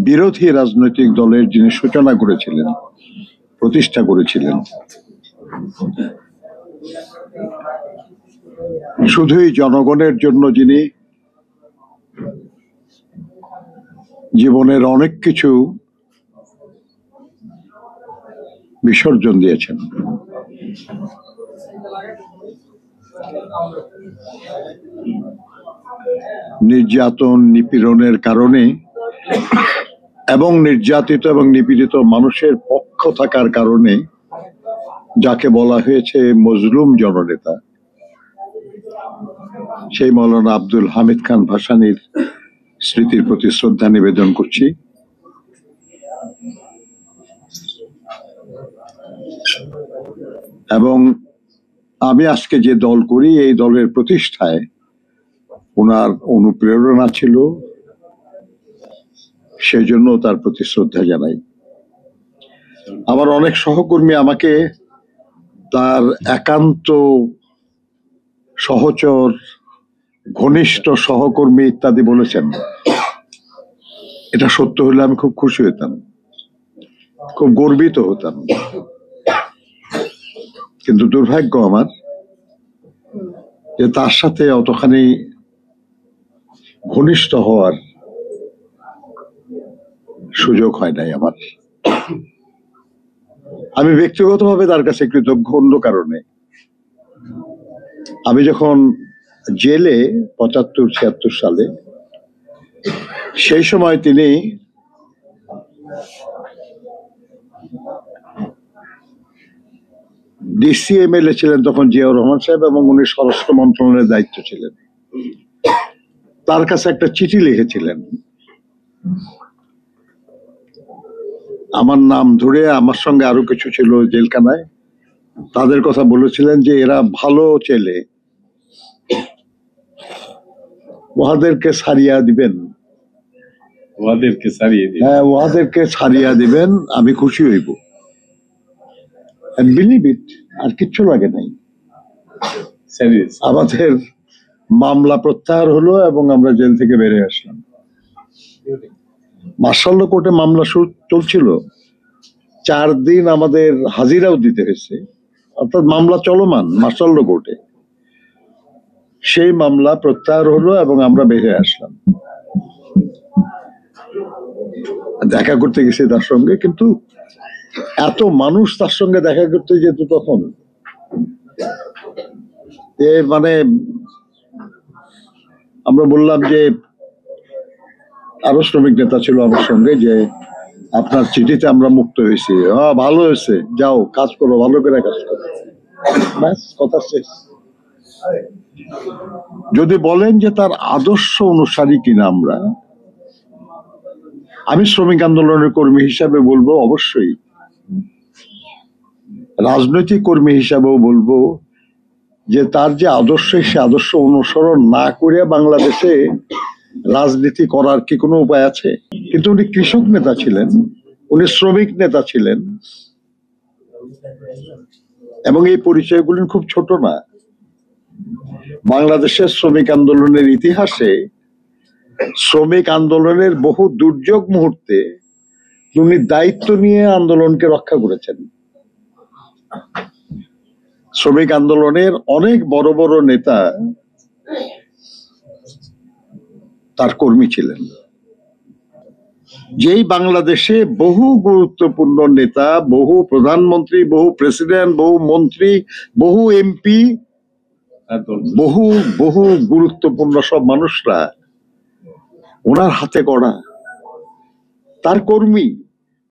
বিরোধী রাজনৈতিক দলের যিনি সূচনা করেছিলেন, প্রতিষ্ঠা করেছিলেন, শুধুই জনগণের জন্য যিনি জীবনের অনেক কিছু বিসর্জন দিয়েছেন, নির্যাতন নিপীড়নের কারণে এবং নির্যাতিত এবং নিপীড়িত মানুষের পক্ষ থাকার কারণে যাকে বলা হয়েছে মজলুম জননেতা, সেই মৌলানা আব্দুল হামিদ খান ভাসানীর স্মৃতির প্রতি শ্রদ্ধা নিবেদন করছি। এবং আমি আজকে যে দল করি, এই দলের প্রতিষ্ঠায় ওনার অনুপ্রেরণা ছিল, সেজন্য তার প্রতি শ্রদ্ধা জানাই। আমার অনেক সহকর্মী আমাকে তার একান্ত সহচর, ঘনিষ্ঠ সহকর্মী ইত্যাদি বলেছেন। এটা সত্য হলে আমি খুব খুশি হতাম, খুব গর্বিত হতাম। কিন্তু দুর্ভাগ্য আমার যে তার সাথে অতখানি ঘনিষ্ঠ হওয়ার সুযোগ হয় নাই আমার। আমি ব্যক্তিগতভাবে তার কাছে কৃতজ্ঞ অন্য কারণে। আমি যখন জেলে ৭৫-৭৬ সালে, সেই সময় তিনি DCMLA ছিলেন তখন জিয়াউর রহমান সাহেব, এবং উনি স্বরাষ্ট্র মন্ত্রণালয়ের দায়িত্ব ছিলেন। তার কাছে একটা চিঠি লিখেছিলেন আমার নাম ধরে, আমার সঙ্গে আরো কিছু ছিল জেলখানায়, তাদের কথা বলেছিলেন যে এরা ভালো ছেলে, উহাদেরকে ছাড়িয়া দিবেন, হ্যাঁ উহাদেরকে ছাড়িয়া দিবেন, আমি খুশি হইব। বিলিভ ইট, আর কিচ্ছু লাগে নাই। আমাদের মামলা প্রত্যাহার হলো এবং আমরা জেল থেকে বেরিয়ে আসলাম। মার্শাল কোর্টে মামলা চলছিল, 4 দিন আমাদের হাজিরাও দিতে হয়েছে, অর্থাৎ মামলা চলমান মার্শাল কোর্টে। সেই মামলা প্রত্যাহার হলো এবং আমরা বেরিয়ে আসলাম। দেখা করতে গেছি তার সঙ্গে, কিন্তু এত মানুষ তার সঙ্গে দেখা করতে যেত তখন, মানে আমরা বললাম যে আরো শ্রমিক নেতা ছিল আমার সঙ্গে, যে আপনার চিঠিতে আমরা মুক্ত হয়েছি, ভালো হয়েছে, যাও কাজ করো, ভালো করে কাজ করো, ব্যাস কথা শেষ। যদি বলেন যে তার আদর্শ অনুসারী কিনা আমরা, আমি শ্রমিক আন্দোলনের কর্মী হিসাবে বলবো অবশ্যই, রাজনৈতিক কর্মী হিসাবেও বলবো যে তার যে আদর্শ, সে আদর্শ অনুসরণ না করে বাংলাদেশে রাজনীতি করার কি কোনো উপায় আছে? কিন্তু উনি কৃষক নেতা ছিলেন, উনি শ্রমিক নেতা ছিলেন, এবং এই পরিচয়গুলি খুব ছোট না। বাংলাদেশের শ্রমিক আন্দোলনের ইতিহাসে শ্রমিক আন্দোলনের বহু দুর্যোগ মুহূর্তে উনি দায়িত্ব নিয়ে আন্দোলনকে রক্ষা করেছেন। শ্রমিক আন্দোলনের অনেক বড় বড় নেতা তার কর্মী ছিলেন। যেই বাংলাদেশে বহু গুরুত্বপূর্ণ নেতা, বহু প্রধানমন্ত্রী, বহু প্রেসিডেন্ট, বহু মন্ত্রী, বহু এমপি, বহু বহু গুরুত্বপূর্ণ সব মানুষরা ওনার হাতে গড়া, তার কর্মী।